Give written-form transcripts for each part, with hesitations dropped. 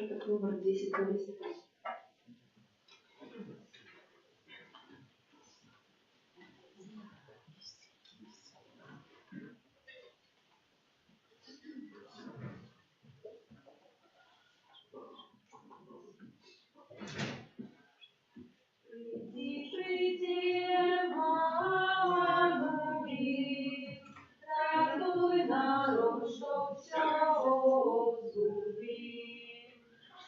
Четверток, номер 10 на листе. Приди, Еммануил, радуй народ, що всього згубив,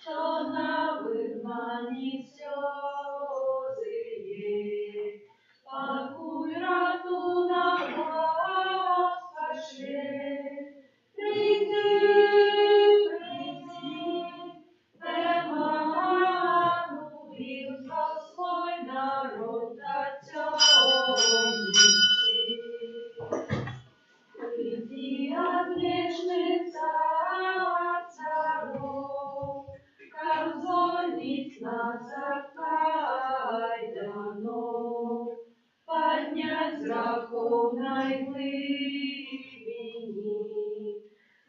що на вигнанні сльози є. Пакуй ратунок, Господь шле. Приди, Еммануил, свой народ от темницы. Приди, отвечный царь царов, как звонит нас кайданов, поднять с греховной глубины,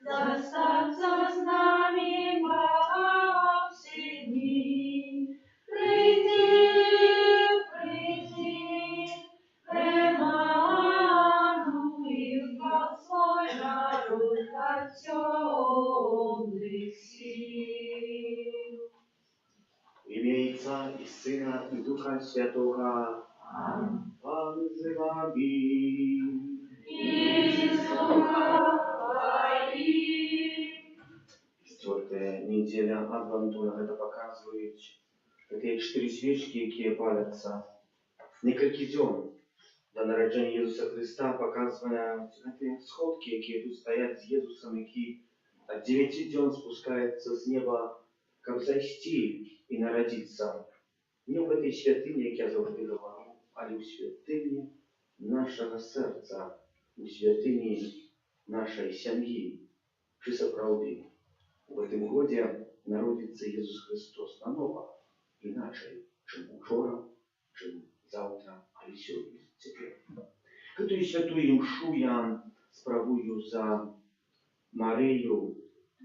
застаться с нами во все дни. Приди, Эммануил, свой народ от темных сил. В ім'я Отця і Сина, і Духа Святого. Пан з вами. И с духом твоим. Четвертая неделя Адвенту это показывает. Это 4 свечки, які паляться. Некалькі дзён до народження Єсуса Христа показывая эти сходки, які тут стоять з Єсусом, які от 9 дзён спускается с неба, как зайсти и народиться. Не в этой святыні, як я завжди говорю, але у святыні нашого серця, у святыні нашої сім'ї. Чи сапраўды в этом годі народиться Ісус Христос наново, іначе, чим учора, чим завтра, але сьогодні, тепер. Эту святую імшу я справую за Марію,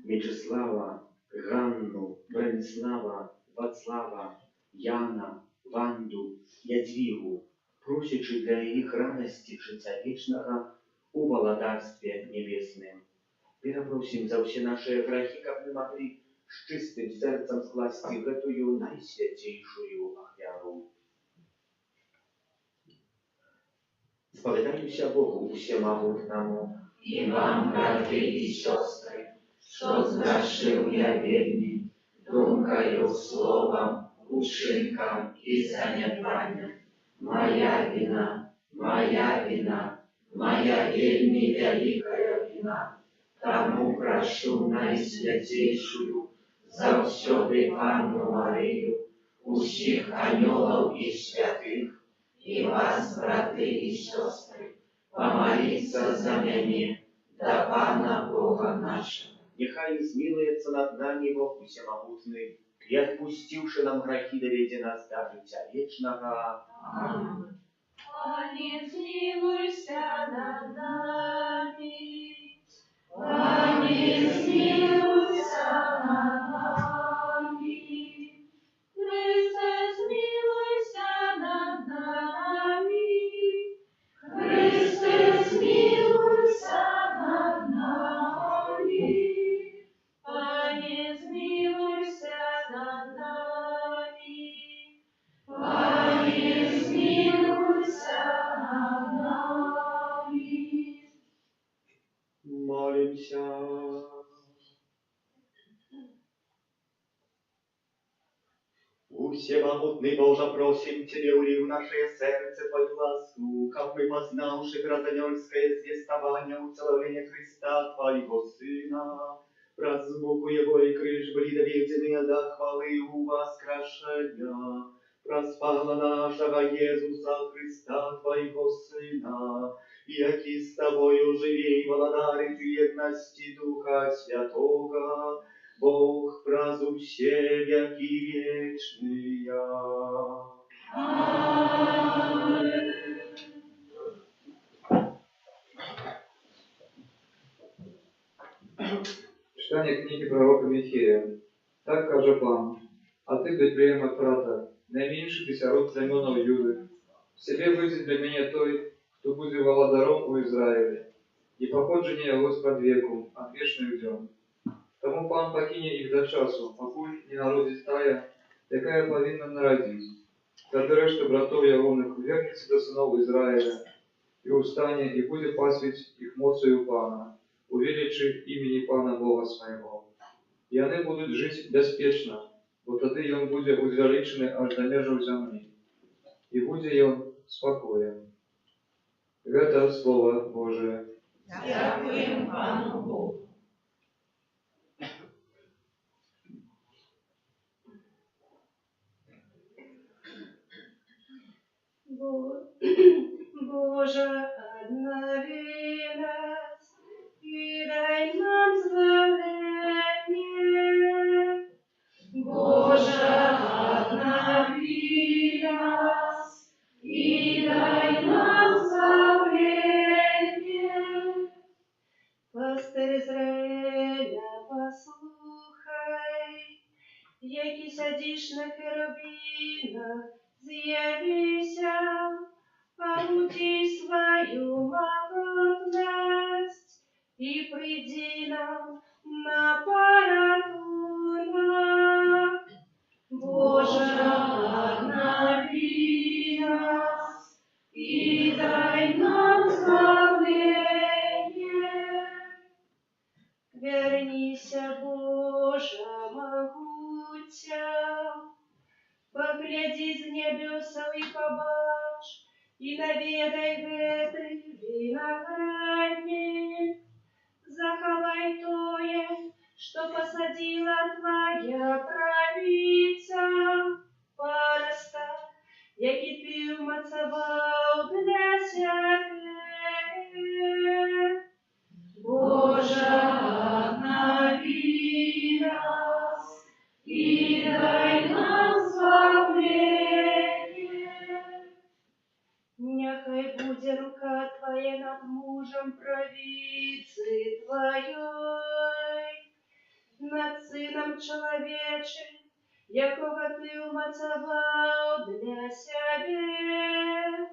Мечислава, Ганну, Бранислава, Вацлава, Яна, Ванду, Ядвігу, просячи для їх радості життя вічного у володарстві небесним. Перепросим за все наши грехи, как мы могли с чистым сердцем скласти в эту наисвятейшую офяру. Споведаюся Богу всемогутному, И вам, братья и сестры, что сгрешил я вельми, думкою, словом, учинком и занятанием. Моя вина, моя вельми великая вина. Тому прошу наисвятейшую, завсёды Анну Марию, усіх анёлов и святых, и вас, браты и сестры, помолиться за меня, да Пана Бога нашего. Нехай змилуется над нами Бог всемогутный, и отпустивши нам грехи, доведи нас до життя вечного. Аминь. Пане, смилуйся над нами. Пане, смилуйся над нами. Христе, смилуйся над нами. Христе, смилуйся над нами. Пане, смилуйся над нами. Пане, смилуйся над нами. Молимся. Всемогутный Боже, просим Тебе, ули в наше сердце Твою ласку, как мы, познавши грозонёльское звестование уцеловления Христа Твоего Сына, размуку Его и крыж были доведены до хвалы у воскрешения, проспала нашего Иисуса Христа Твоего Сына, яки с Тобою живей володарить в едности Духа Святого, Бог празу все веки вечные. Аминь. Читание книги пророка Михея. Так каже Пан. А ти, Бетлеєм Ефрата, найменший ти сярод племенов Юди. В себе вийде для мене той, хто буде володаром у Ізраїлі, і походження його з-под веку, от вічних днем. Тому Пан покине їх до часу, покуль не народить тая, якая повинна народить. Тоді решта братов Ягоних вернеться до синов Ізраїля, і устане, і буде пасвіть їх моцею Пана, увеличи імені Пана Бога свого. І вони будуть жити безпечно, бо тоді він буде узвеличений аж до межів землі, і буде він спокоєн. Это Слово Божие. Дякуємо Пану Богу. Боже, обнови нас и дай нам здравление. Боже, обнови нас и дай нам спасение. Пастир Израиля, послухай, які сидиш на херовинах, з'явися, обути свою могутность и приди нам на порятунок. Боже, обнови нас и дай нам славление. Вернися, Боже, могутя, погляди з небесов и побач, и наведай гэты виноградник. Заховай тое, что посадила твоя правица, пароста, які ти вмацавав для себе. Боже, обнови нас и дай нам славление. Нехай буде рука твоя над мужем правицы твоей, над сыном человечим, якого ти умацавав для себе.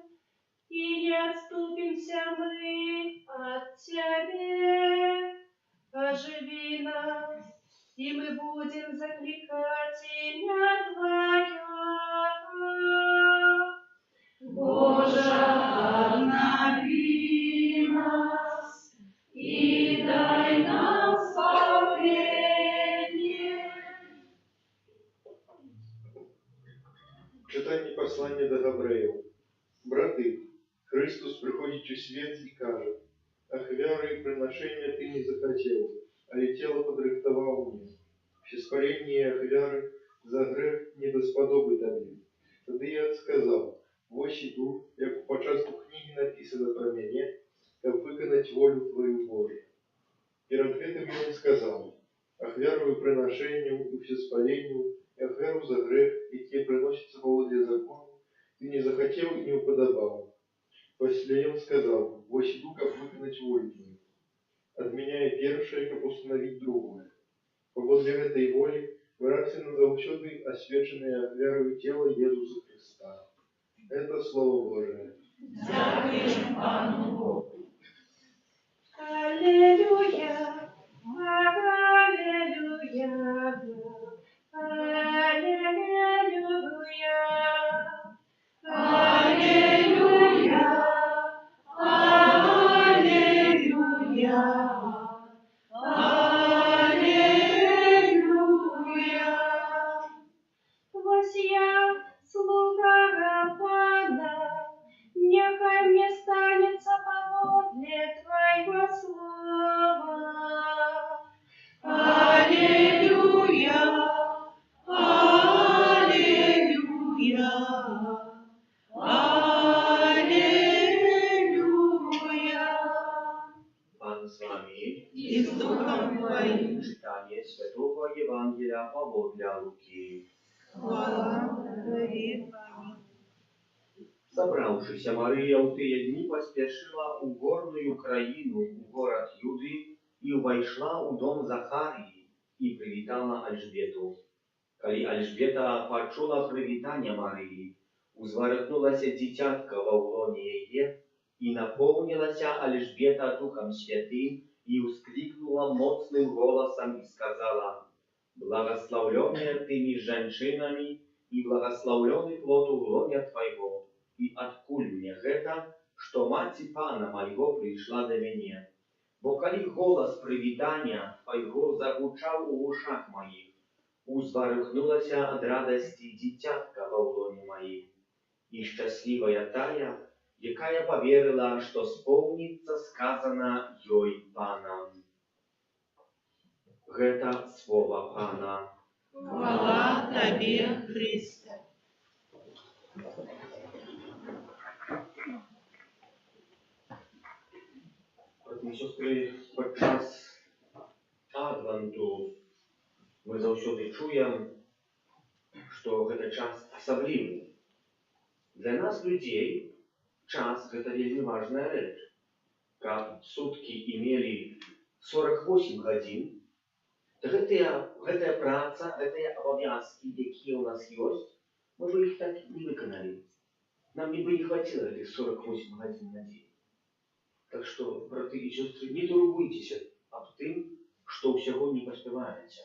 И не отступимся мы от тебе. Оживи нас, и мы будем закликать имя Твое. Боже, обнови нас и дай нам спасение. Читання послання до Гавреїв. Брати, Христос приходить у свет и каже: «Ахвяры и приношения ты не захотел, а и тело подрыхтовал мне. Всеспаление и ахвяры за грех не досподобы тобі». Тоді я сказав: «Вось іду, як у початку книги написано про мене, как виконать волю Твою Божию». Перед этим он сказал: «Ахвяру и приношению, и всеспалению, и ахвяру за грех, и те приносятся поводле закона, ты не захотел и не уподобал». После он сказал: «Вось иду, как виконать волю Твою, отменяя первое, как установить другое. Поводле этой воли вырасы назавсёды освяченное ахвярою тело Иисуса Христа». Это Слово Божие. Дякуємо Пану Богу. Аллилуйя, аллилуйя, аллилуйя, Аллилуйя, аллилуйя, аллилуйя. Вось я, слуга Пана, нехай мне станется поводле Твоего слова. Аллилуйя, аллилуйя, аллилуйя. Pan z wami. И с Духом Твоим. Czytanie Świętego Ewangelia Pawła Luki. Хвала Твоей. Собравшися, Мария в те дни поспешила у горную краину, у город Юды, и вошла у дом Захарии, и привитала Альжбету. Коли Альжбета почула привитание Марии, узваркнулася дитятка во лоне ее, и наполнилася Альжбета Духом Святым, и ускрикнула мощным голосом и сказала: «Благословленная ты между женщинами, и благословленный плод лоня твоего, и откуль мне это, что мать Пана моего пришла до меня? Бо коли голос привитания твоего загучал у ушах моих, узварухнулася от радости дитятка во лоне моей, и счастливая тая, якая поверила, что сполнится сказано ей Паном». Это слово Пана. Хвала Тебе, Христе. Брати і сестри, подчас Адвенту мы заўсёды чуем, что это час особливый. Для нас, людей, час – это вельми важная речь. Как сутки имели 48 годин, то гэтая праца, гэтыя абавязкі, якія у нас есть, мы бы их так не выконали. Нам бы не хватило этих 48 годин на день. Так что, браты и сестры, не турбуйтесь об тым, что всего не поспеваете.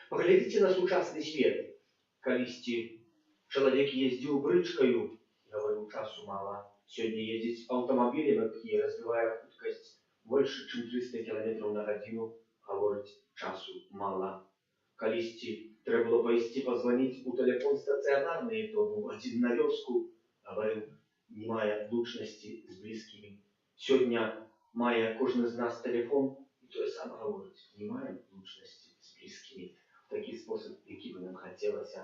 Поглядите на сучасный свет. Калісьці человек ездил брычкою, говорю, часу мало. Сегодня ездить автомобилем, якія развивая хуткасць больше, чем 300 км на годину, говорить часу мало. Калісьці трэба было пойти позвонить у телефон стационарный, то был один на вёску, говорил, не мая лучности с близкими. Сегодня мая кожны з нас телефон, и то сам говорит, не маем лучности с близкими. В такий способ, який бы нам хотелось.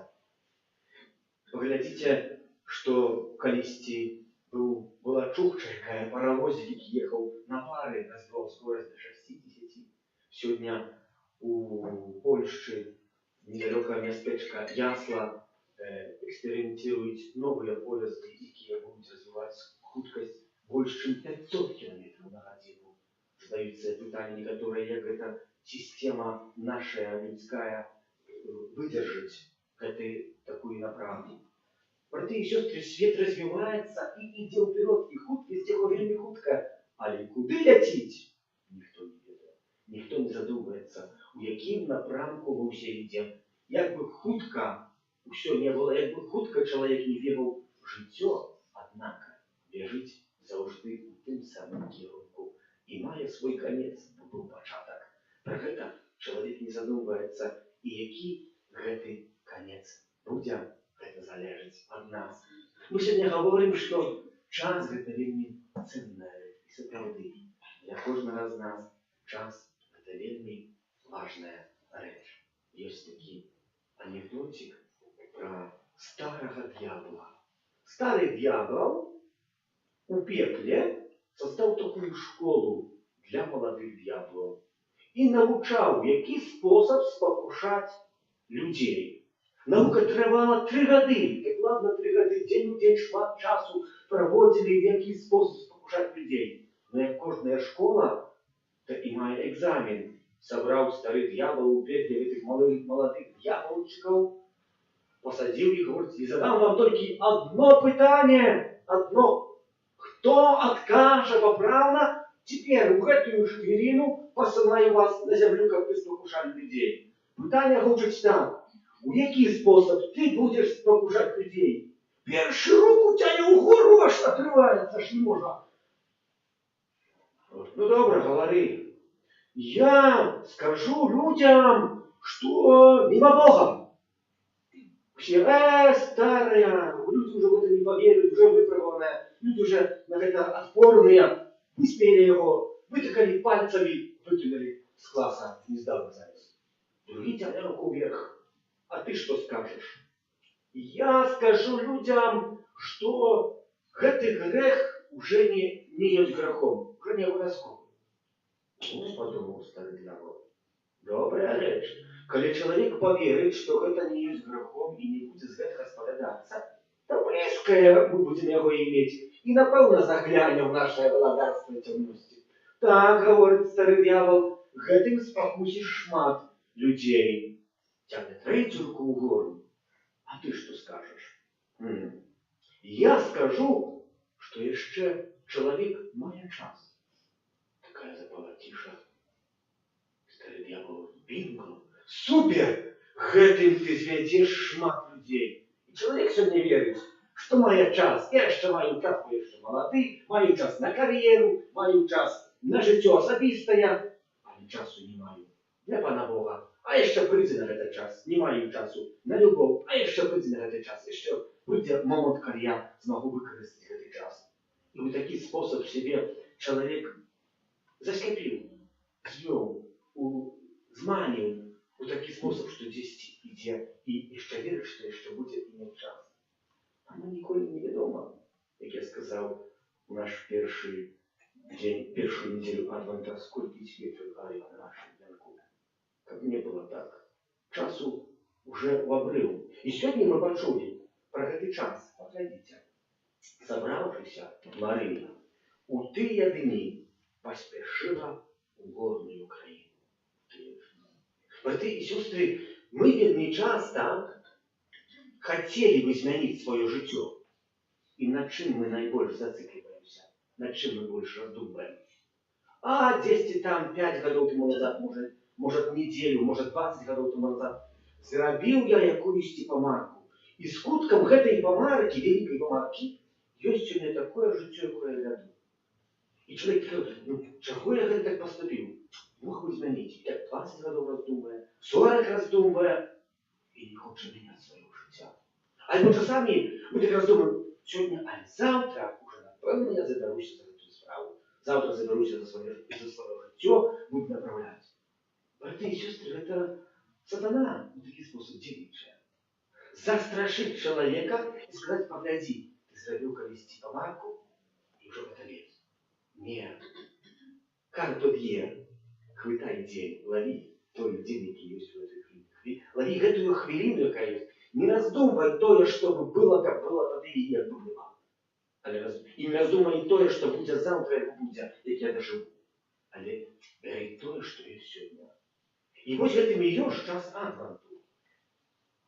Поглядите, что калісьці была чухча, якая паровозик, який ехал на пары, развивал скорость до 60. Сегодня у Польши недалекое местечко Ясла экспериментируют новые поезды, якія будут развивать хуткость больше, чем 500 км на годину. Задаются питания, которые, как эта система наша людская выдержать такую направку. Браты и сестры, свет развивается и идет вперед, и хуткость его вельми хутка. Але куды ляціць? Ніхто не ведае. Ніхто не задумаецца, у якім напрамку мы ўсе ідзем. Як бы хутка ўсё не было, як бы хутка чалавек не бегаў жыццё, аднак бежыць заўжды у тым самым кірунку і мае свой канец, быў пачатак. Пра гэта чалавек не задумваецца, і які гэты канец будзе, гэта залежыць ад нас. Мы сегодня говорим, что час гэта вельмі ценная рэч, і сапраўды для кожнага з нас час гэта вельмі важная рэч. Есть такі анекдотик про старого дьявола. Старый дьявол у пекле создал такую школу для молодых дьяволов и научал, який способ спокушать людей. Наука трывала 3 гады. Докладно 3 гады. День у день шмат часу проводили, який способ спокушать людей. Но як кожная школа, то и мае экзамен. Собрал старый дьявол у пекле этих молодых дьяволчиков, посадил их, говорит, и задам вам только одно питание, одно. Кто откажет поправно, теперь в эту хвилину посылаю вас на землю, как вы спокушали людей. Питание гучить так. У який способ ты будешь спокушать людей? Перший руку тяне угору, аж отрывается, аж не можно. Ну добро, говори. Я скажу людям, что мимо Бога. Все, старая, люди уже в это не поверят, уже выпробованные, люди уже на это отпорные, выспели его, вытыкали пальцами, выкинули с класса, не сдал экзамен. Другие тянули руку вверх. А ты что скажешь? Я скажу людям, что этот грех уже не есть грехом, уже не обовязковый. Ну, подумал старый дьявол. Добрая речь. Коли человек поверит, что это не есть грехом и не будет с этого споглядаться, то близкое мы будем его иметь. И напевно заглянем в наше владарство темности. Так, говорит старый дьявол, гэтым спокусишь шмат людей тягнет рейцурку в гору. А ты что скажешь? Я скажу, что еще человек має час. Такая запала тиша. Старый дьявол, бинго, супер! Гэтым ты звядзеш шмат людей. И человек сегодня верит, что маю час. Я еще маю час, бо еще молодый, маю час на карьеру, маю час на жыццё асабістае, але часу не маю для Пана Бога. А еще прыйдзе на этот час, не маю часу на любовь, а еще прыйдзе на этот час, еще прыйдзе момент, калі я смогу выкарыстаць гэты час. И вот такий способ себе человек заскопил, звел, зманил у такий способ, что здесь ідзе і яшчэ верыць, што яшчэ будзе іметь час. Оно ніколі не вядома, як я сказал, у наш першы день, першую неделю Адвента, сколько свечек горело на нашем венку. Как не было так. Часу уже в обрыв. И сегодня мы почули про этот час. Поглядите. Собравшийся Мария у тыя дни поспешила в горную Украину. Браты и сестры, мы вельми часто хотели бы изменить свое житье. И над чем мы наибольш зацикливаемся, над чем мы больше раздумываем. А 10 там 5 годов тому назад, может неделю, может 20 годов тому назад, зрабіў я якуюсь помарку. И скутком гэтай помарки, великой помарки, есть у меня такое жыццё, якое я вяду. И человек говорит, чего я так поступил? Мог бы изменить. Так 20 годов раздумывая, 40 раздумывая, и не хочет менять своего життя. Альбо часами мы так раздумываем, сегодня, а завтра уже, напевно, я заберусь за эту справу. Завтра заберусь за свое життя, буду направлять. Братья и сестры, это сатана, вот такой способ делиться. Застрашить человека и сказать, погляди, ты зробил колись помарку, и уже готовец. Нет. Карпе д'ем, хватай день, лови той день, який есть в этой хвилине. Лови гэтую хвилину, яка есть. Не раздумывай то, чтобы было, как было тогда и як бы было. И не раздумывай то, что будет завтра, як буде, як я доживу. Але бери то, что есть сегодня. И вот этим и есть час Адвенту.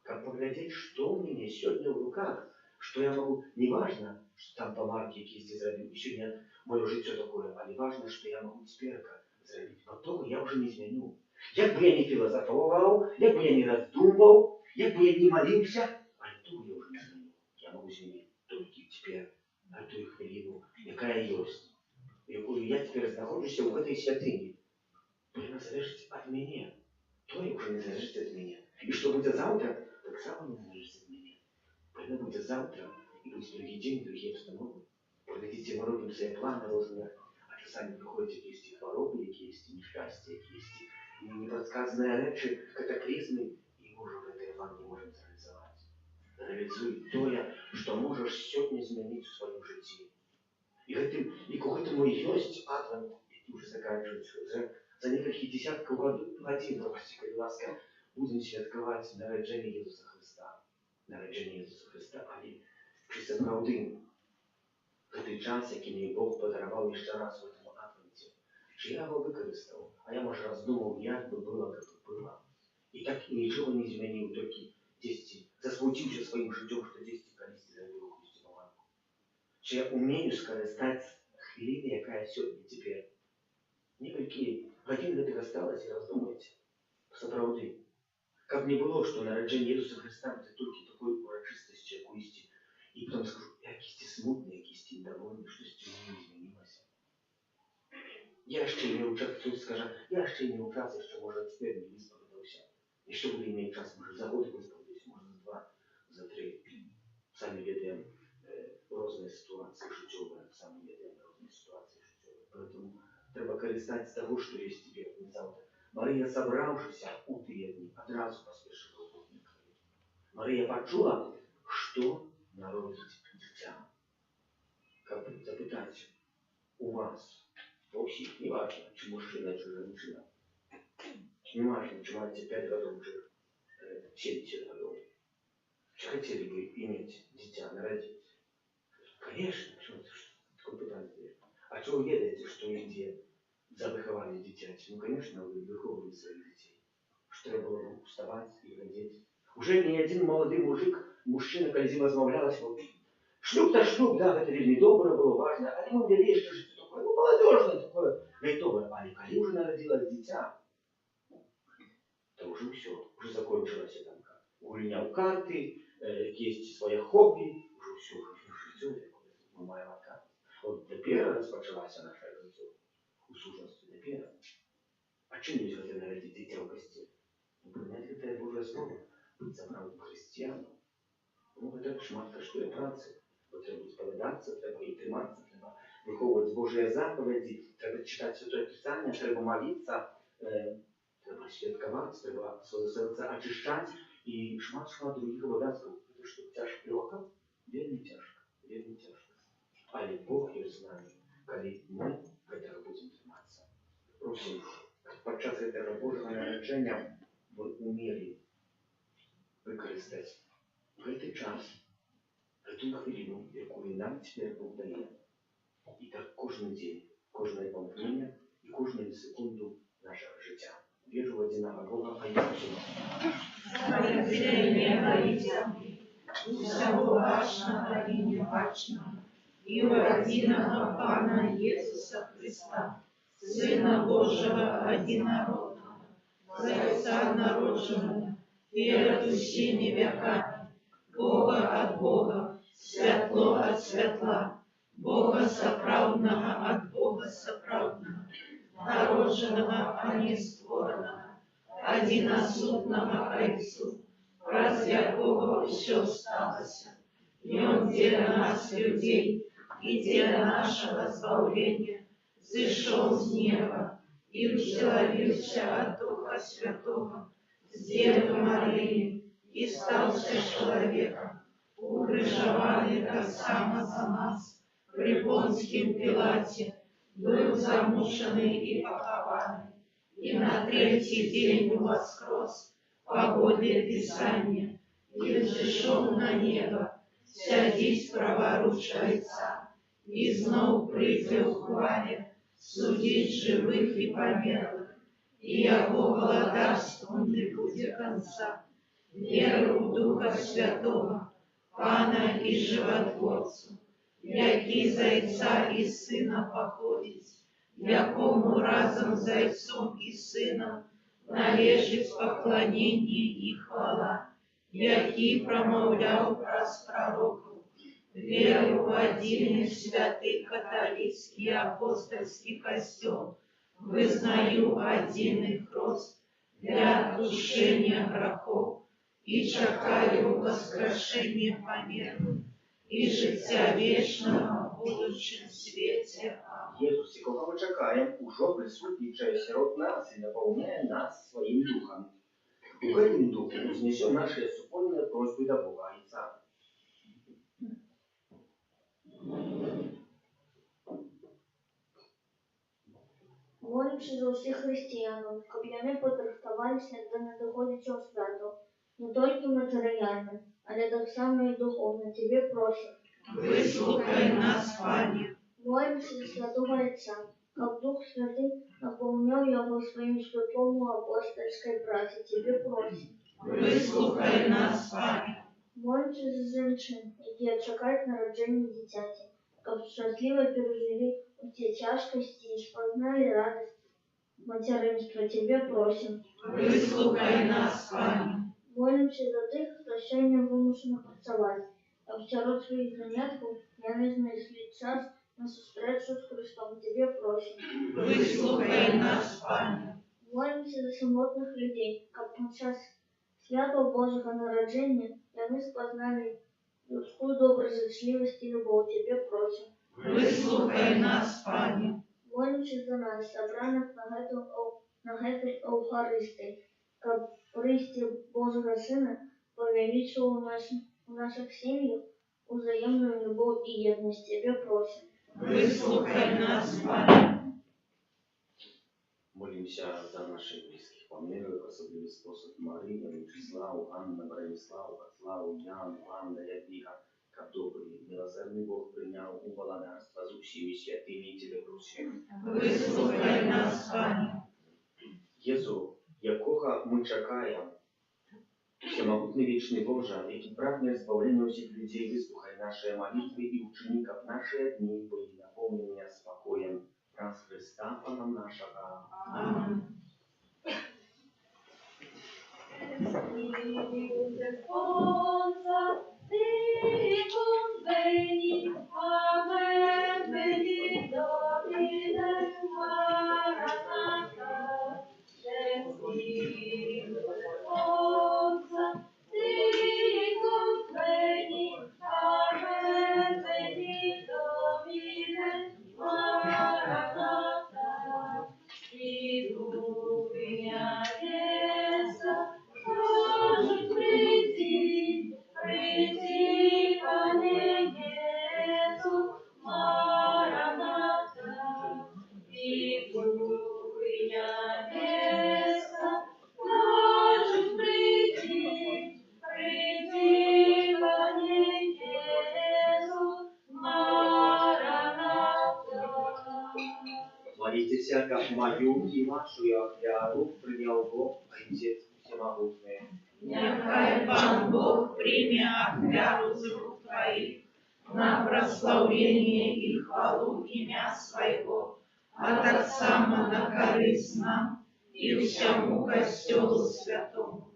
Как поглядеть, что у меня сегодня в руках, что я могу, не важно, что там помарки якісь зробив, сегодня мое життя такое, а не важно, что я могу теперь зробить. Потом я уже не изменю. Як бы я не философовал, як бы я не раздумывал, як бы я не молился, а то я уже не изменю. Я могу изменить только теперь, а ту хвилину, якая есть, якую я теперь знаходжуся в этой святыне. Она залежить от меня. То я уже не залежить от меня. И что будет завтра, так само не залежить от меня. Когда будет завтра, и будет другие день, другие обстановки. Поглядите, мы робим свои планы разные, а часами приходят якісь хвороби, якісь нещастя, якісь неподсказанные речи, катаклизмы, и мы уже в этой плане не можем реализовать. Реализуй то, что можешь сегодня изменить в своем житии. И к этому есть Адвент, и уже заканчивается. За несколько десятков годин, простите, ласка, будем святкувати народження Ісуса Христа. Народження Ісуса Христа, але чи це правди? Той час, який мені Бог подарував ще раз в цьому Адвенті, чи я його використав, а я, може, роздумав, як би було, як би було. І так нічого не змінив, тільки 10, засмутився своїм життям, що 10 колись зробив якусь помилку. Чи я вмію скористати хвилини, яка сьогодні, тепер? Некалькі годин гэтых осталось, и раздумайте. Сапраўды. Как не было, что народжение Иисуса Христа это только такой урочистостью, якуісті. И потом скажу, якісті смутны, якісті недовольны, что с тем не изменилось. Я ще имею час, кто скажет, я ще имею час, еще может теперь не высповедался. Еще буду иметь час, может за год высповедаюсь, может за 2, за 3. Сами ведаем разные ситуации життєві, сами ведаем разные ситуации життєві. Поэтому треба користатися того, що є тебе завтра. Марія, собравшись у тыя дні, одразу поспешила в горную Украину. Мария почула, что народить дитя. Как бы запытать у вас, у всех, не важно, чи мужчина, чи женщина, не важно, чи маете 5 годов, чи 70 годов. Чи хотели бы иметь дитя, народить? Конечно, что такое питание. А что вы ведаете, что где за выхование дитяти? Ну, конечно, вы выховывали своих детей. Что треба было уставать и глядеть. Уже ни один молодой мужчина, когда зима размовлялась, вот, шлюб-то шлюб, да, это вельми доброе было, важно, а ему вели, что же это такое, ну, молодежное такое, гайтовое. А коли уже народилось дитя, то уже все, уже закончилось там как. Гульня в карты, есть своє хобі, уже все такое, мы маем отказ. Вот теперь распочалась наша життя у сущности теперь. А чим не хотели народить дитя в гости? Ну, принять это Божье Слово, быть заправду христианом. Ну, это шматка, що є праці. Бо треба сповідатися, треба і триматися, треба виховувати Божі заповіді, треба читати Святе Писання, треба молитися, треба святкувати, треба своє серце очищати і шмат других обов'язків. Тому що тяжко легко, вельми тяжко, вельми тяжко. Але Бог є з нами, коли ми цього будемо триматися. Просим, подчас цього Божого народження ви уміли використати в цей час, эту хвилину, яку нам теперь Бог дає. І так кожен день, кожне помгновення і кожну секунду нашого життя. Вірю в одиного Бога, а я Всього вашого і невачного, і в одиного Пана Єсуса Христа, Сина Божого одинородного, за Отца народженого, перед усіми веками, Бога от Бога, святло от святла, Бога соправдного от Бога соправдного, народженого, а не створенного, одиносутного Отцу, раз якого все сталося, и Он для нас, людей, и для нашего избавления, зашел с неба и вселился от Духа Святого, с Девы Марии, и стался человеком, укрыжованный так само за нас, при Понским Пилате, был замученный и похованный, и на третий день воскрес, по воле Писания, и взошел на небо, сядись праворуч Отца, и знов прийде в хвале, судить живых и померлых, и Его владарству не будет конца. Веру в Духа Святого, Пана и Животворцу, який з Отця і Сина походить, якому разом з Отцом і Сином належить поклонение и хвала, який промовляв праз пророков, веру в один святый католический апостольский костел, вызнаю один хрост для отпущения грехов и чекаю воскрешения померлых и життя вечного в будущем свете. Єсус, якого ми чекаємо, уже присутнічає серед нас і наповняє нас своїм духом. У этим духе вознесем наши супольные просьбы до Бога Отца. Молимся за всіх християн, щоб вони подрихтувалися до надоходячого святу, не тільки матеріально, але так само і духовно. Тебе просим. Выслухай нас, Пане. Молимся за Святого Отца, щоб Дух Святий наповняв його своїм святом у апостольській праці. Тебе просим. Выслухай нас, Пане. Молимся за женщин, які чекають народження дитяті, щоб щасливо пережили усі тяжкості і спознали радість материнства. Тебе просим. Выслухай нас, Пане. Молимся за тих, хто сьогодні вимушений працювати, щоб серед своїх занятків вони знайшли час на зустрічу з Христом. Тебе просим. Выслухай нас, Пане. Молимся за самотних людей, щоб на час святого Божого народження вони спознали людську доброзичливість і любов. Тебе просим. Выслухай нас, Пане. Молимся за нас, собраних на гэтай Евхаристії, щоб Христі Божого Сина повеличил у наших семьях взаимную любовь и едность. Тебе просим. Выслухай нас, Пане. Молимся за наших близких померлых, особливий спосіб Марія, Вячеславу, Анна, Брониславу, Вацлаву, Яну, Анна, Ядвіга, как добрый, милосердный Бог принял у владарства с усими святыми Тебе просим. Выслухай нас, Пане. Єзу, якого ми чекаємо. Всемогутний вічний Боже, який прагне збавлення усіх людей, вислухай наші молитви і учини, как наші дні були наповнені спокоєм. Раз Христа, Пана нашого. Аминь. Молитесь, как мою и вашу офиару принял Бог, Отец Всемогутный. Нехай Пан Бог прийме офяру з рук Твоих на прославление и хвалу имя Своего, а так само на корысть нам и всему костелу святому.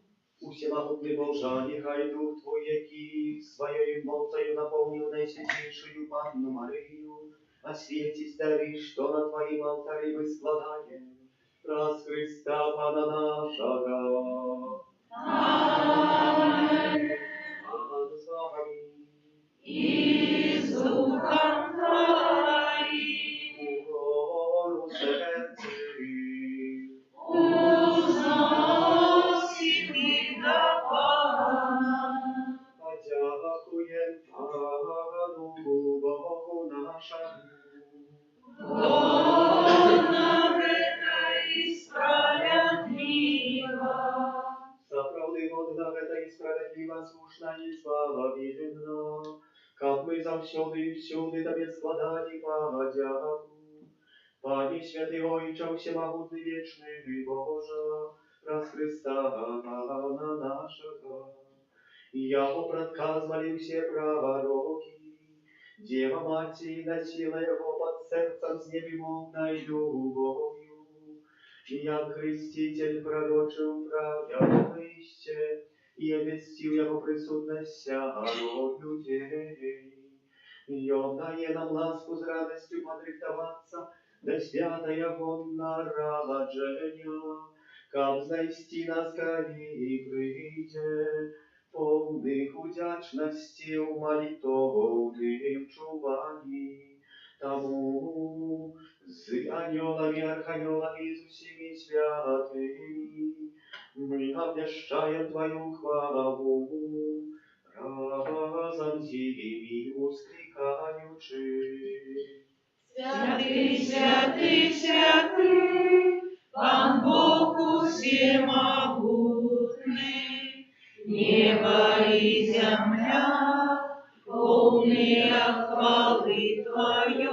У Всемогутный Боже, нехай Дух Твой, який своей молцею наполнил наисвятейшую Панну Марию, освети старый, что на Твоим алтаре мы складаем, раз Христа Пана нашего. Аминь. Пан с вами. И с Духом Твоим Гору сердце. узносим и до Пана. Подякуем Пану Богу нашему. Он нам это справедливо. Справедливо, это и справедливо, слушно и славовидно, как мы завсюду и всюду Тебе складали подяку. Пане святый Ойче, всемогутный вечный Боже, раз Христа Пана нашего, яко предказывали все пророки, Дева Мати носила его под сердцем с невиновной любовью, як креститель пророчил правя Христе, и обвестил его присутность всякого людей. И он дає нам ласку с радостью подрихтоваться до святая гонна раджения, как знайсти нас скорее прийде, полных удячности у молитовных чуваний, тому с анgelами, архангелами и с всеми святыми мы обвещаем Твою хвалу, разом тими ускликаючи. Святый, святый, святый, Пан Бог всемогутный, небо и земля, полные хвалы Твоей,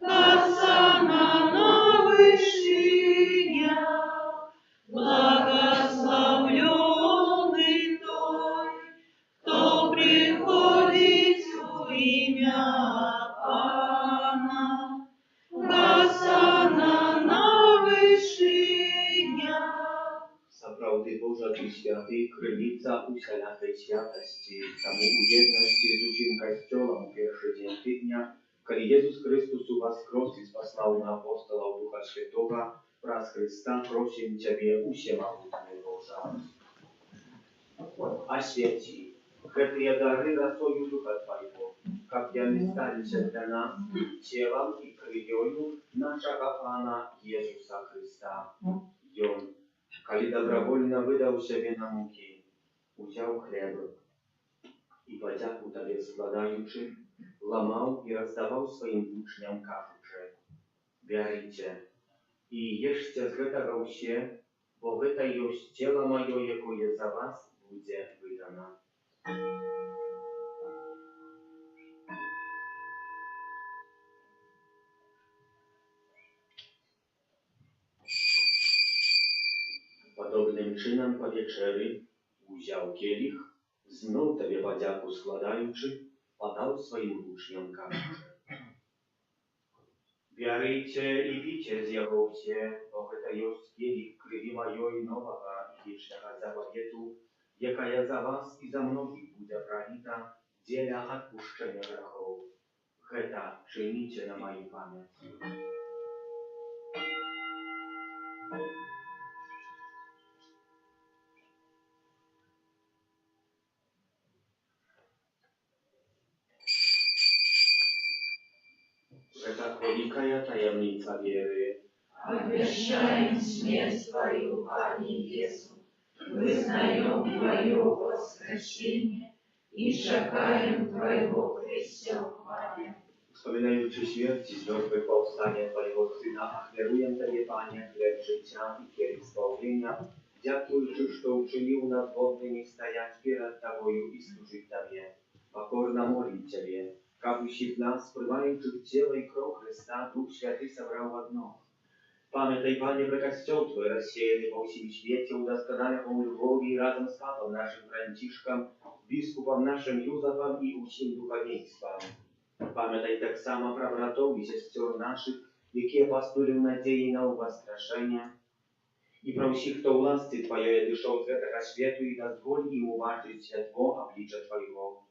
Госана вышиня, благословленный Той, кто приходит в имя Пана, Госана на вышиня. Справді Божа Ти святий, криниця усялякої святості, тому у єдності з усім костьолом у перший день тижня, коли Єсус Христос у воскрес и спасал на апостолов Духа Святого, раз Христа просим Тебе, всемогутный Боже. Освети гэтые дары росою Духа Твоего, как яны сталися для нас телом и кровью нашего Пана Иисуса Христа. И Он, коли добровольно выдал себе на муки, взял хлеб и подяку Тебе складаючи, ломал и раздавал своим учням, кажучи: «Берите и ешьте з гэтага ўсе, бо гэта ёсць цела маё, якое за вас будзе выдано». Podobnym czynem po wieczery wziął kielich, znów Tobie podzięku składający, podał swoim uczniom każdy. Wierujcie i picie z jego wsie, bo to jest kielich krwi mojej nowego i wiecznego zawietu, jaka ja za was i za mnogich będzie prolita, dziela odpuszczenia grzechów. Heta czynicie na moją pamięć. Heta великая tajemnica wiery. Обещаем смерть Твою, Пане Иисус, вызнаем Твое воскресение и шагаем Твоего крестования. Wspominając śmierć i zmrtwych powstanie Twojego Syna, ofiaruję Tobie, Panie, chleb życia i kielich zbawienia, dziękując, że uczynił nas godnymi stajać przed Tobą i służyć Tobie. Покорно молим Ciebie, abyś w nas, spływających ciało i krew Chrysta, Duch Święty zabrał w одно. Pamiętaj, Panie, że Kościół Twój rozsiejany po всем świecie udoskonalał mu любові razem z Papą naszym Franciszkiem, biskupem naszym Józefem i усім duchowieństwem. Pamiętaj tak samo про братов i sióstr naszych, jakie постулили nadziei na uwaskraszenie. I про всіх, хто у ласці Твоєї дійшов з этого світу і дозволь їм убачить світло обличчя Твоего.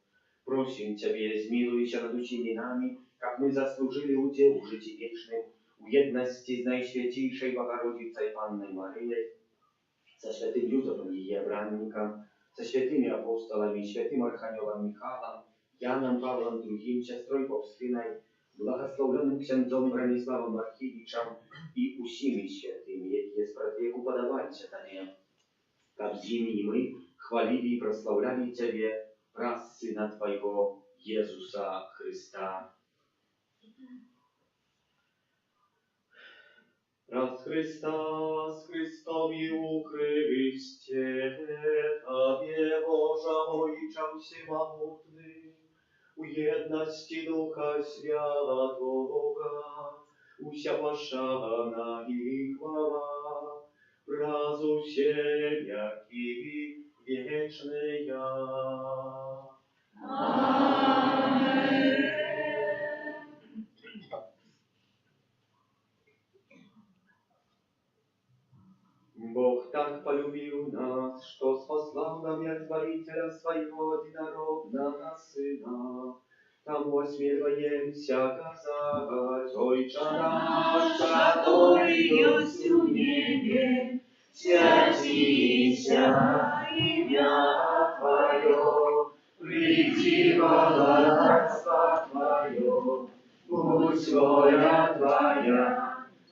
Просим Ciebie, zmiłuj się nad uczynieniami, jak my zasłużyli udział w życiu wiecznym, w jedności z Najświętejszej Bogorodzicą Panną Maryją, ze świętym Józefem jej obrannikiem, ze świętymi apostolami, świętym Archaniołem Michałem, Janem Pawłem II, siostrą Faustyną, błogosławionym księdzom Bronisławem Markiewiczem i усіми świętymi, jakie z wieku podawali się Tobie. Tak z nimi i my chwalili i prosławiali Ciebie, wraz Syna Twojego, Jezusa Chrysta. Raz Chrysta z Chrystowi ukryście, Tobie Boża ojczał się mahutny, u jedności Ducha Świętego, usia łaszana i chwała, prazu siebie i wieczny ja. Amen. Бог так полюбил нас, что спаслал нам як Творителя Своего единородного Сына. Тому осмелюемся казать, Отче наш, который есть в небе, святися имя Твое, приди царство Твое, будь воля Твоя,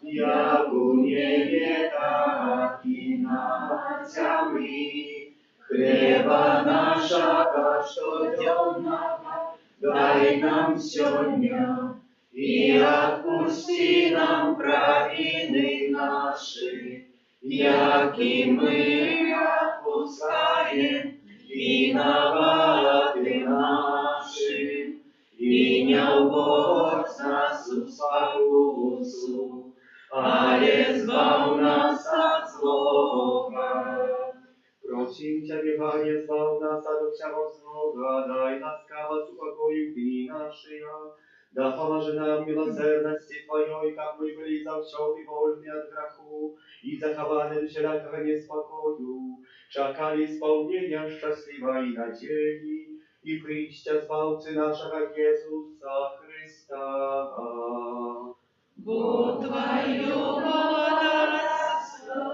як у небе, так и на земле. Хлеба нашего штодневного дай нам сегодня, и отпусти нам провины наши, яки мы отпускаем виноватым нашим, и не уводь нас в спокусу, ale zbaw nas od złego. Prosím Ciebie, Panie, zbaw nas od всякого złego, daj łaskawa upokoju dni nasze, да поможи нам милосердности Твоей, как мы были завсёды вольны от греху и захованы всякого неспокою, чакали исполнения счастливой надеи и причтя Збавцы нашего Иисуса Христа. Бо Твое богатство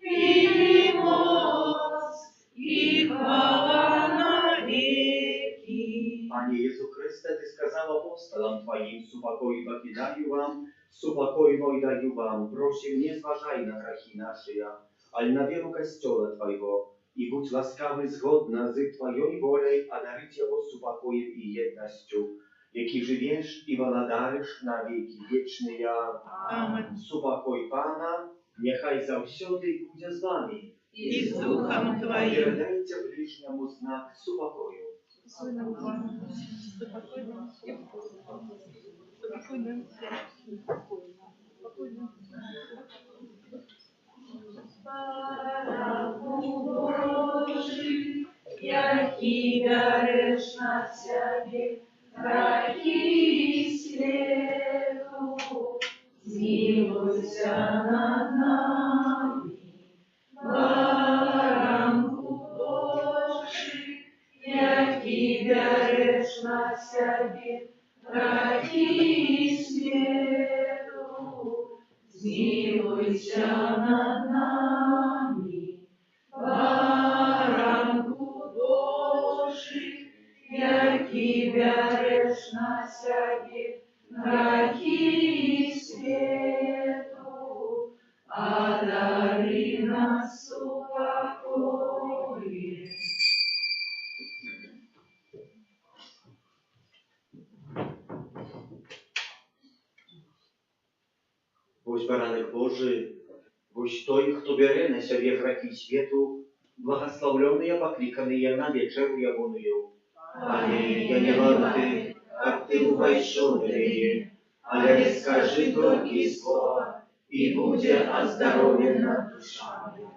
и моц, и хвала навеки. Panie Jezu Chryste, Ty сказал апостолам Твоим, супокой покидаю вам, супокой мой даю вам. Просим, не зважай на грехи наши, аль на веру Костела Твоего, и будь ласкавый згодно з Твоей волей одарить его супокоем и едностью, який живеш і владаєш на віки вічні. Amen. Супокой Пана, нехай завсёды буде з вами. И с Духом Твоим. Передайте ближнему знак супокою. Спокойно. Яки берешь на себе грехи свету, смилуйся над нами, баранку Божий, яки берешь на себе грехи свету, смилуйся над нами, баранку Божий, яки берешь на себе грехи свету, одари нас упокоем. Ось бараnek Boży, ось той, хто бере на себе грехи світу, благословлений, покликаний на вечеру ягоную. Пане, я не варты, как ты войшов до меня, але скажи только слово, и будет оздоровлена душа моя.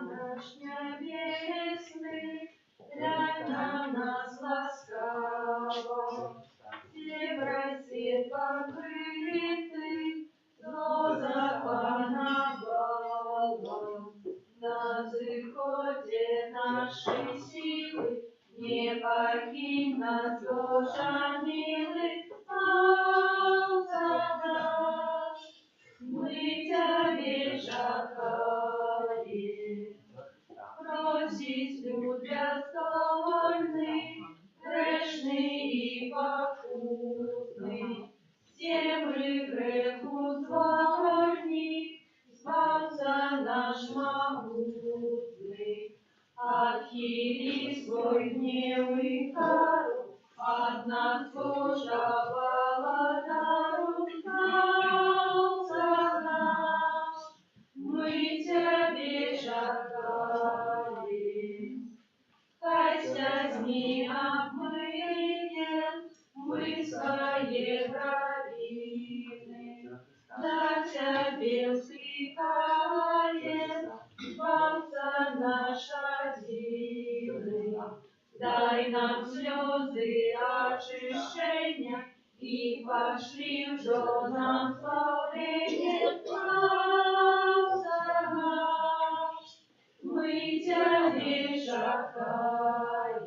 Наш небесный, глянь на нас ласкаво, Севрой свет покрытый, зло запановало. На исходе нашей силы не покинь нас, Боже милый, Отца наш. Мы Тебе чакаем, просить любя стольный, грешный и покутный, земли греху звольни, спасся наш могутный. Отхили свой гнев и кару, от нас Божьего дару, Отца наш. Мы Тебе чакаем. Кайся дни обмыем мы свои провины, за Тебе вздыхаем, Спасся наш один. Дай нам слезы очищения и пошли в женам славление, Спасся наш. Мы Тебе чакаем.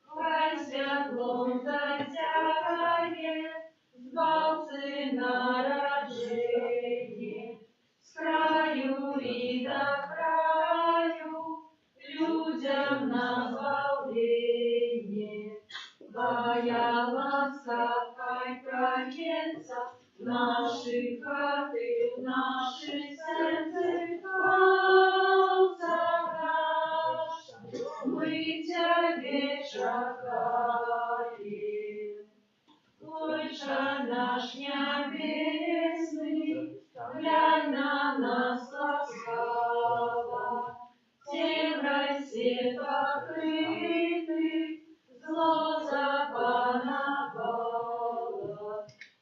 Хай святлом затягает звалцы народжение, с краю и до краю людям наславление. Твоя ласка хай проется в наши хаты, в наши сердца, Отца наш. Мы Тебе чакаем. Отче наш небесный, глянь на нас ласкаво, Севрой свет покрытый, зло запановало.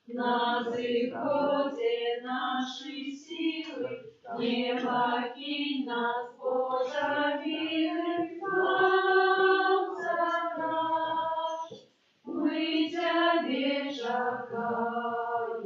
На исходе нашей силы не покинь нас, Боже милый, Отца наш. Мы Тебе чакаем.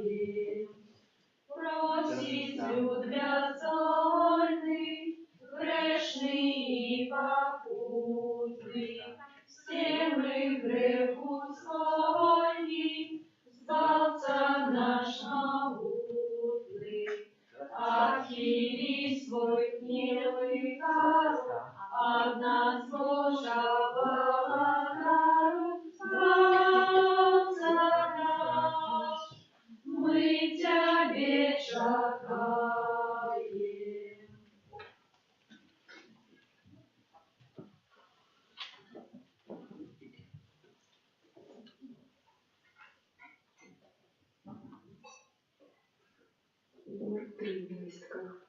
3 на листках.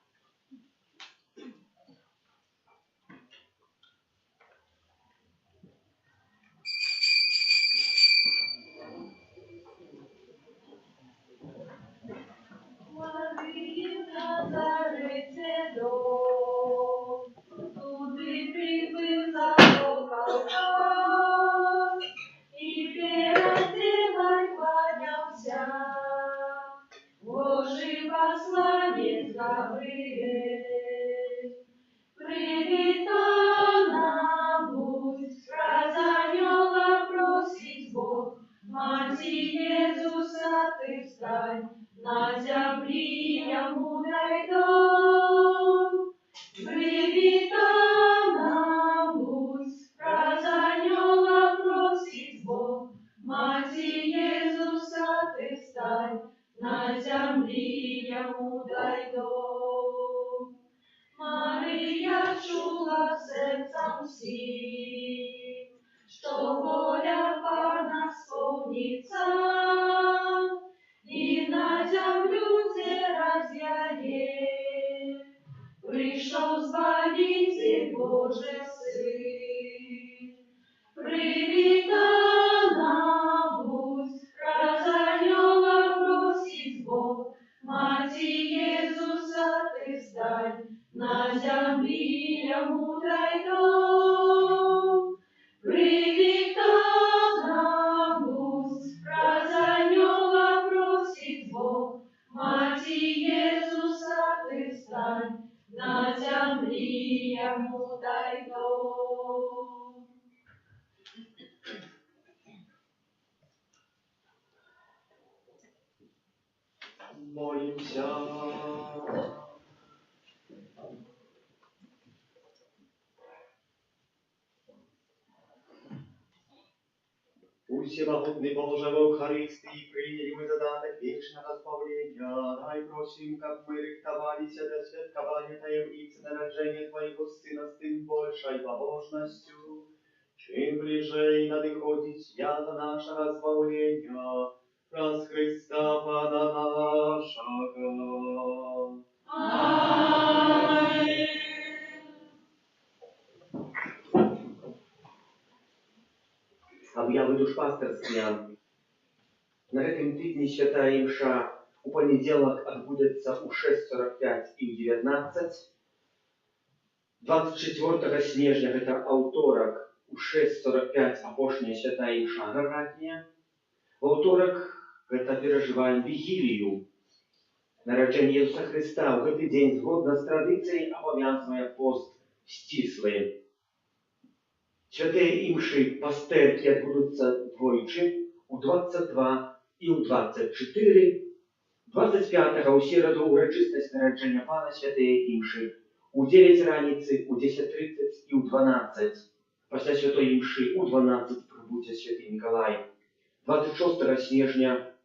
Марії в Назареті дом, туди прибив заплакав час, і перездівай кланявся, Божий посланець Гавриель. Привітана будь, раз анёла просить Бог, Маті Єзуса ти встань, на землі йому дай дом. Привітана будь, раз анёла просить Бог, Маті Єзуса ти встань, на землі йому дай дом. Марія чула серцем всім, що воля Пана сповниться, і на землю це раз'яє. Прийшов Збавитель Божий Син. Привітана будь, раз анёла просить Бог, Маті Єзуса ти встань, на землі йому дай дом. Привітана будь, раз анёла просить Бог, Маті Єзуса ти встань, на землі йому дай дом. Молимся. Всемогутный Боже, в Евхаристии приняли мы задаток вечного избавления. Дай просим, как мы рихтовались до святкования таемницы народжения Твоего Сына с тем большей побожностью, чем ближе надыходит свято наше разбавление, раз Христа Пана нашего. Аминь. Об'яви душпастерські. На гэтым тыдні святая імша у панядзелак адбудзецца ў 6:45 і ў 19. 24 снежня гэта аўторак у 6:45 апошняя святая імша нарадняя. В аўторак гэта перажываем вігілію нараджэння Ісуса Христа. У гэты дзень згодна з традыцыяй абавязвае пост сціслы. Святыя імшы пастэркі адбудуцца двойчы у 22 і ў 24. 25 у сераду урачыстасць нараджэння Пана святыя імшы у 9 раніцы, у 10:30 і ў 12. Пасля святой імшы у 12 прыбудзе святы Мікалай. 26 снежня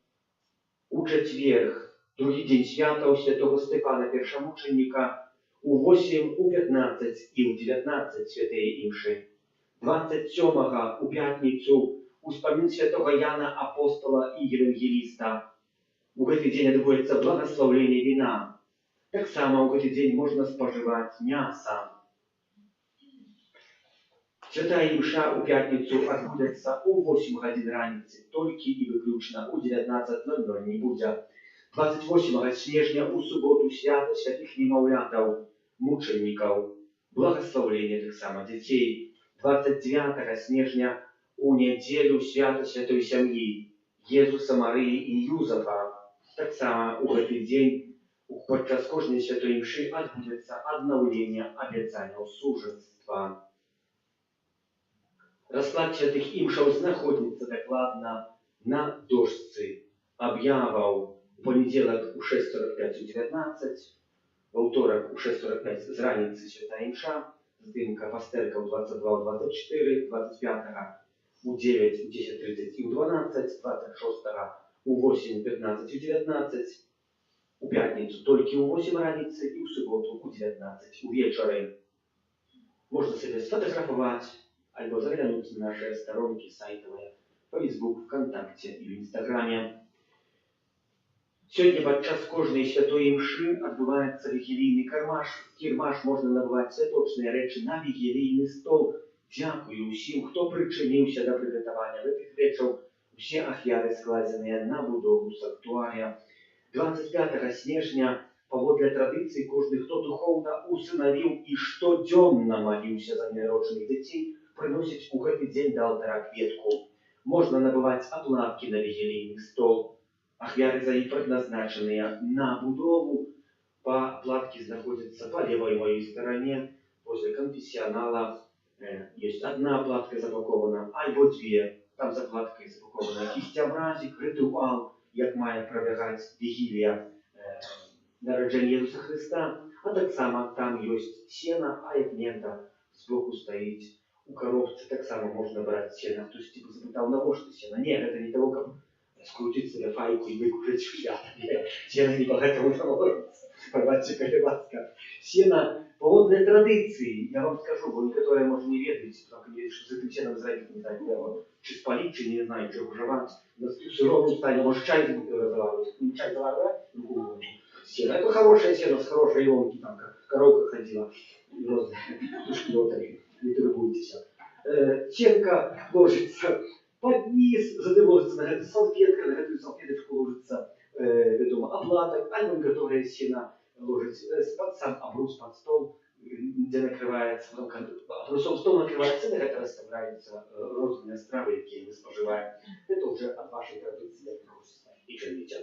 у чацверг, другі дзень святаў святого Стефана Першамучаніка у 8, у 15 і ў 19 святыя імшы. 27 у пятніцу успамін святого Яна Апостола і Евангеліста. У гэты дзень адбудзецца благаслаўленне віна. Таксама ў гэты дзень можна спажываць мяса. Святая імша у пятніцу адбудзецца ў 8 гадзін раніцы, толькі і выключна ў 19:00 не будзе. 28 снежня у суботу свята святых немаўлятаў, мучанікаў, благаслаўленне таксама дзяцей. 29 снежня у нядзелю свята святой сям'і Езуса, Марыі і Юзафа. Таксама у гэты дзень падчас кожнай святой імшы адбудзецца аднаўленне абяцанняў сужанства. Расклад святых імшаў знаходзіцца дакладна на дошцы аб'яваў. У панядзелак у 6:45 у 19, во ўторак у 6:45 з раніцы святая імша, здымка пастэрка ў 22 у 24, 25 у 9 у 10:30 і ў 12, 26 у 8, 15 у 19, у пятніцу толькі ў 8 раніцы і ў суботу у 19 увечары. Можна сабе сфотаграфаваць альбо заглянуць на наши сторонки сайтовые, Facebook, ВКонтакте и в Инстаграме. Сёння падчас кожнай святой імшы адбываецца вігілійны кірмаш, можна набываць святочныя рэчы на вігілійны стол. Дзякую ўсім, хто прычыніўся да прыгатавання гэтых рэчаў. Усе ахвяры складзеныя на будову санктуария. 25 снежня, паводле традыцыі, кожны, хто духоўна усынавіў і штодзённа маліўся за ненароджаных дзяцей, прыносіць у гэты дзень да алтара кветку. Можна набываць аплаткі на вігілійны стол. Ахвяры за іх предназначеныя на будову. Аплаткі знаходзяцца па левой моей стороне. Возле конфессионала есть одна аплатка запакована, альбо две. Там закладкой запакована кістябразік, ритуал, як мае прабягаць вігілія нараджэння Ісуса Христа, а таксама там ёсць сена, а ягнята збоку стаіць. У коробцы таксама можна браць сена. Хтосьці бы запытаў, навошта сена? Не, гэта не того, каб скрутить себе файку и выкушать шляп. Сено не по этому наложится. Пробачьте, коли ласка. Сено паводле традиции, я вам скажу, бо некоторые, может, не ведаете, что с этим сеном зрабить не знаю, чи спалить, чи не знаю, чи уживать. На сыром стане, может, чай заваривать. Чай заваривать? Сено. Это хорошее сено с хорошей елки, там, как коровка ходила. И розы, тушки лотали, не турбуйтесь. Сенка ложится под низ, затым ложится на гэту салфетка, на гэтую салфеточку ложится, вядома, аплатак, альбо некаторыя сена ложаць под сам абрус, под стол, где накрывается, абрусом стол накрывается, на гэта расставляются розныя стравы, якія мы спажываем. Это уже от вашей традиции, як хочется, и чарвича.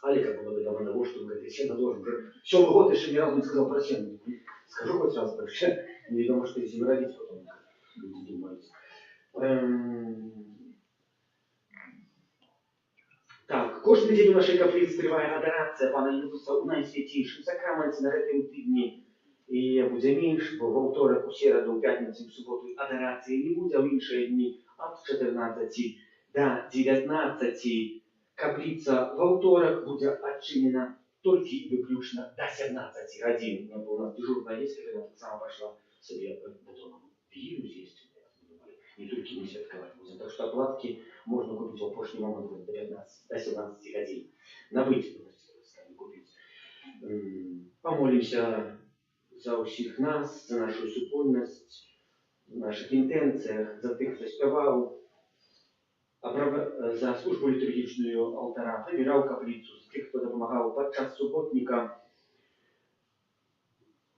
Але, как было вядома, навошта мы гэтае сено ложим, уже 7-й год еще ни разу не сказал про сено. Скажу хоть раз, потому что неведомо, что если родить, потом люди думают. Так, кожны дзень у нашай капліцы трывае адарацыя Пана Ісуса ў найсвяцейшым сакраменце на гэтым тыдні. І будзе менш, бо ва ўторак, у сераду, у пятніцу, у суботу адарацыі не будзе, а ў іншыя дні ад 14 до 19. Капліца ва ўторак будзе адчынена толькі і выключна до 17 гадзін. У нас дежурная есть, когда таксама пайшла сабе дома. Вігілію з'есці. Не только не святкаваць будем. Так что оплатки можно купить в апошні момент до 17 гадзін. Набыть, купить. Помолимся за усіх нас, за нашу супольнасць, в наших інтенціях, за тих, хто спяваў, за службу літургічную алтара, прибираў капліцу, за тих, хто дапамагаў падчас суботніка,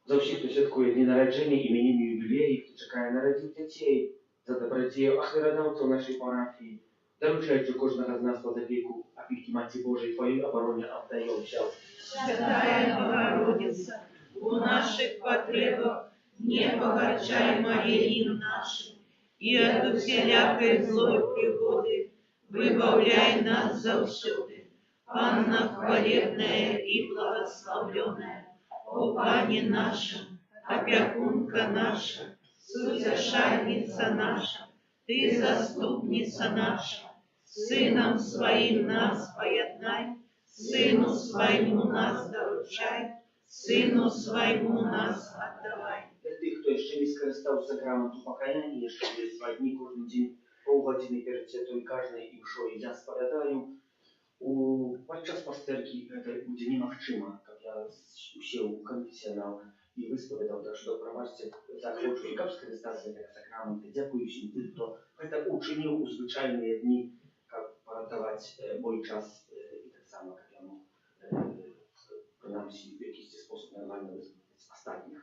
за усіх, хто святкуе дні нараджэння, іменіны, юбілеі, хто чакае нарадзіць дзяцей, за добродею ахвярадаўцаў нашай парафіі, даручаючы кожнага з нас пад апеку апекі Маці Божай, твоей обороне отдаемся. Святая Богородица, у наших потребах не погорчай молением нашим, и от всякой злой пригоды выбавляй нас завсёды. Анна хвалебная и благословленная, о Пане нашем, опекунка наша, Сутешальница наша, Ты заступница наша, Сыном Своим нас поеднай, Сыну Своему нас доручай, Сыну Своему нас отдавай. Для тих, хто ще не скористав сакраменту покаяння, ще є 2 дні кожен день, полгодини перед святою кожної імшою я споглядаю. Падчас пастыркі гэта будзе немагчыма, каб я усеў у канфесіянал і высповедаў, так што прабачце, захочу, каб скарыстацца гэтага сакрамента. Дзякую усім тым, хто гэта учыніў у звычайныя дні, каб паратаваць мой час і таксама, каб я мог прынамсі в якийсь способ нормально выспаць астатніх.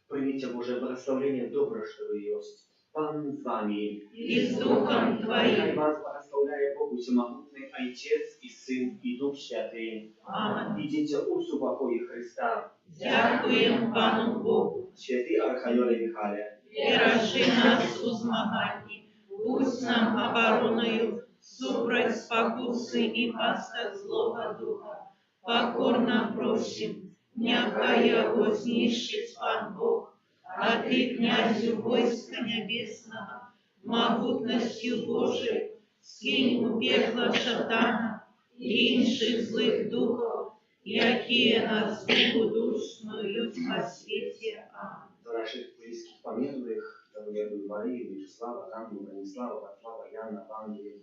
Прыміце Божие благословение, добра, што вы ёсць. Пан з вами. И с Духом Твоим. Хай вас благословляє Бог Усемогутний, Отец і Син, і Дух Святий. Аминь. Ідіть у супокої Христа. Дякуємо Пану Богу. Святий Архангеле Михайле. Бережи нас у змаганні, будь нам обороною, супроть спокуси і пасток злого духа. Покорно просим, нехай його знищить Пан Бог, а Ты, князю войска небесного, могутностью Божией, скинь у пекла шатана и інших злых духов, які нас будушнують по світі. Аминь. За наших близьких померлих, за умерную Марию, Вячеслава, Анну, Бронислава, Вацлава, Яна, Вангелия,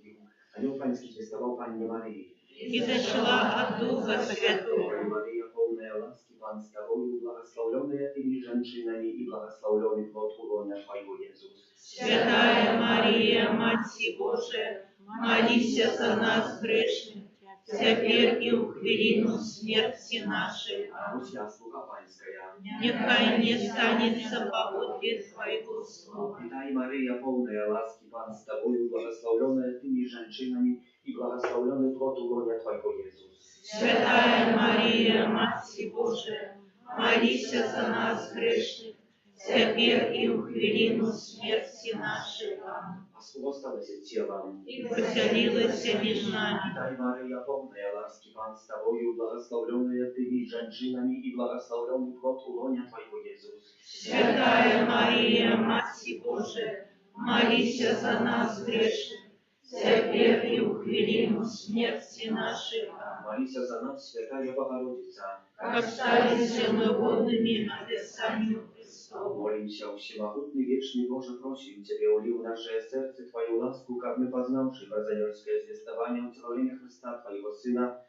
Аню Панський приставав Панні Марії. и зашла от Духа Святого. Мария, полная ласки, Пан с тобою, благословленная ты между женщинами, и благословленный плод лона Твоего, Иисус. Святая Мария, Мать Божия, молись за нас грешных, теперь и в хвилину смерти нашей. Руся, слуга Панская. Нехай не станется по пути Твоего слова. Витай, Мария, полная ласки, Пан с тобою, благословленная ты между женщинами, и благословленный плод лона Твоего, Иисус. Святая Мария, Мать Божия, молись за нас грешных, теперь и в хвилину смерти нашей. Аминь. А слово осталось от тела. И поселилась между нами. Витай, Мария, полная ласки, Пан с тобою, благословленная ты между женщинами, и благословленный плод лона Твоего, Иисус. Святая Мария, Мать Божия, молись за нас грешных, теперь и в хвилину смерти нашей. Аминь. Молись за нас, Святая Богородица. Как остались мы водными обетованию Христову. Молимся, всемогутный, вечный Боже, просим Тебе, ули в наше сердце Твою ласку, как мы, познавши бразоверское звествование утверждения Христа, Твоего Сына,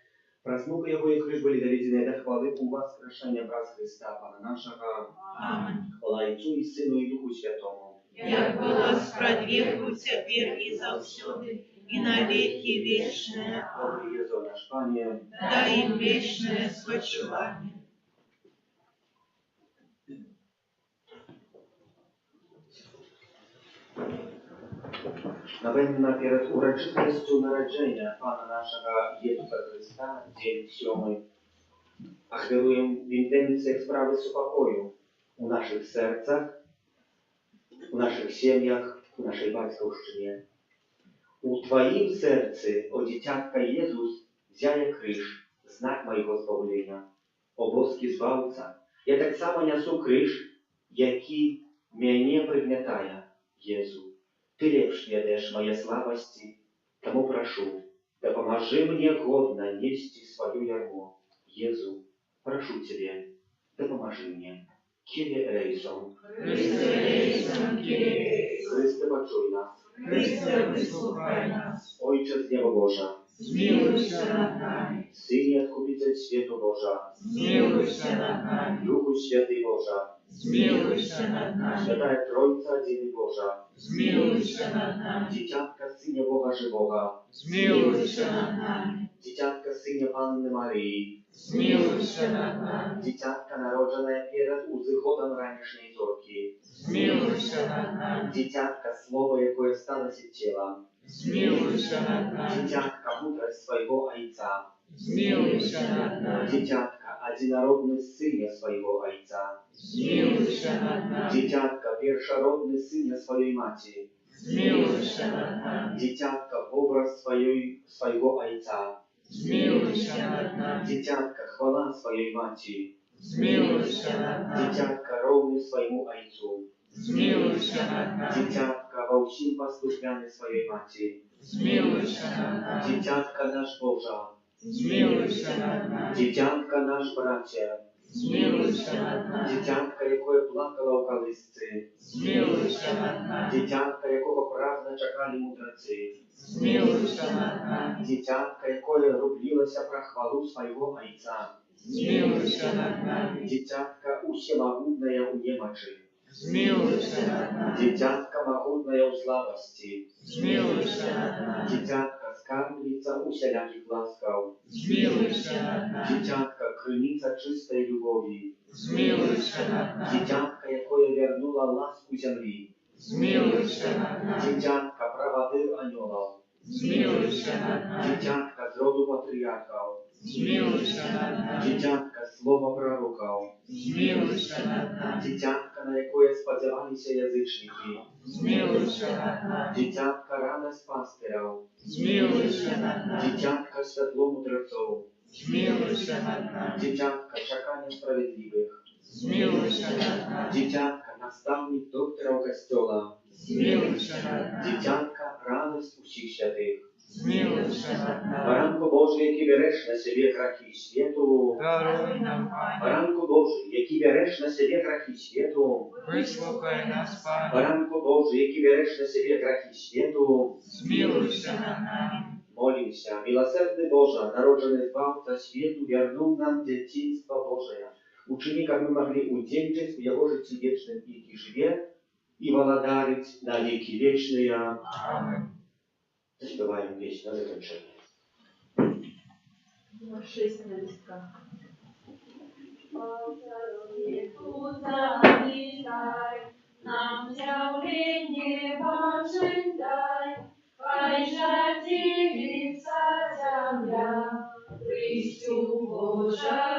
просмука Его и крыш были доведены до хвалы у воскрешения брат Христа, Пана нашего. Аминь. Хвала Отцу и Сыну и Духу Святому. Як была справедливу теперь и завсюди, и навеки вечная. Добрый Иисус наш Пане, Дай им вечное спочивание. Навинна перед урочистостю народження Пана нашого Ісуса Христа, день 7. Ахвируємо в інтенціях справи супокою у наших серцях, у наших сім'ях, у нашій батьківщині. У Твоїм серці, о дитятка Єсус, взяє криш, знак моєго збавлення, обов'язки збавця. Я так само несу криш, який мене пригнетає, Єсу. Ты лепш ведаешь моей слабости, тому прошу, да поможи мне годно нести свою ярмо. Езу, прошу Тебе, да поможи мне. Кире Элейсон, Христе, почуй нас. Христе, выслухай нас. Ojcze z nieba Boża, Zmiłuj się nad nami. Synie Odkupiciel światu Boża, Zmiłuj się nad nami. Duchu Święty Boża, Zmiłuj się nad nami. Święta Trójca Dzień Boża, Zmiłuj się nad nami. Dzieciatka Synie Boga Żywego, Zmiłuj się nad nami. Dzieciatka Synie Panny Maryi, Zmiłuj się nad nami. Dzieciatka narodzona перед узыходом ранішньої зорки. Zmiłuj się nad nami. Dzieciatka Słowo, jakie stалося тілом. Zmiłuj się nad nami. Dzieciatka mudrość swojego Ojca. Zmiłuj się nad nami. Dzieciatka одинородny Synie swojego Ojca. Zmiłuj się nad nami. Dzieciatka pierwszorodny Synie swojej Maci. Zmiłuj się nad nami. Dzieciatka w obraz swojego Ojca. Zmiłuj się nad nami. Dzieciatka chwała swojej Maci. Zmiłuj się nad nami. Dzieciatka równy swojemu Ojcu. Zmiłuj się nad nami. Dzieciatka we всім послушняny swojej Maci. Zmiłuj się nad nami. Dzieciatka nasz Boża. Zmiłuj się nad nami. Dzieciatka nasz bracie. Zmiłuj się nad nami. Dzieciatka, яке плакала у колисці. Zmiłuj się nad nami. Dzieciatka, якого праздно чекали мудреці. Zmiłuj się nad nami. Dzieciatka, яке рублілося про хвалу свого Отця. Zmiłuj się nad nami. Dzieciatka усемогутная у немочи. Zmiłuj się nad nami. Dzieciatka могутная у слабости. Zmiłuj się nad nami. Dzieciatka skarbnica усіляких ласкав. Zmiłuj się nad nami. Dzieciatka krynica czystej любові. Zmiłuj się nad nami. Dzieciatka, яке вернула ласку землі. Zmiłuj się nad nami. Dzieciatka праводир аньолов. Zmiłuj się nad nami. Dzieciatka z rodu patriarchał. Zmiłuj się nad nami. Dzieciatka słowa prorokał. Zmiłuj się nad nami. Dzieciatka, na jakie spodziewali się języczniki. Zmiłuj się nad nami. Dzieciatka radość pasterał. Zmiłuj się nad nami. Dzieciatka światło mudrców. Zmiłuj się nad nami. Dzieciatka czekania sprawiedliwych. Zmiłuj się nad nami. Dzieciatka nastavnik doktora Kościoła. Zmiłuj się nad nami. Dzieciatka radość usich świętych. Zmiłuj się nad nami. Baranku Boży, jaki bierzesz na siebie grachy światu. Daruj nam, Panie. Baranku Boży, jaki bierzesz na siebie grachy światu. Wysłuchaj nas, Panie. Baranku Boży, jaki bierzesz na siebie grachy światu. Zmiłuj się nad nami. Молимся, милосердный Боже, народженный Збавца світу, вернув нам дитинство Божие. Учини, как мы могли удельничать в Его житии вечном и живе, и володарить на веки вечные. Аминь. Заспеваем песню на завершение. 6 на листках. Нам з'явлення Божий дай, хай же дивиться земля, Христю Божа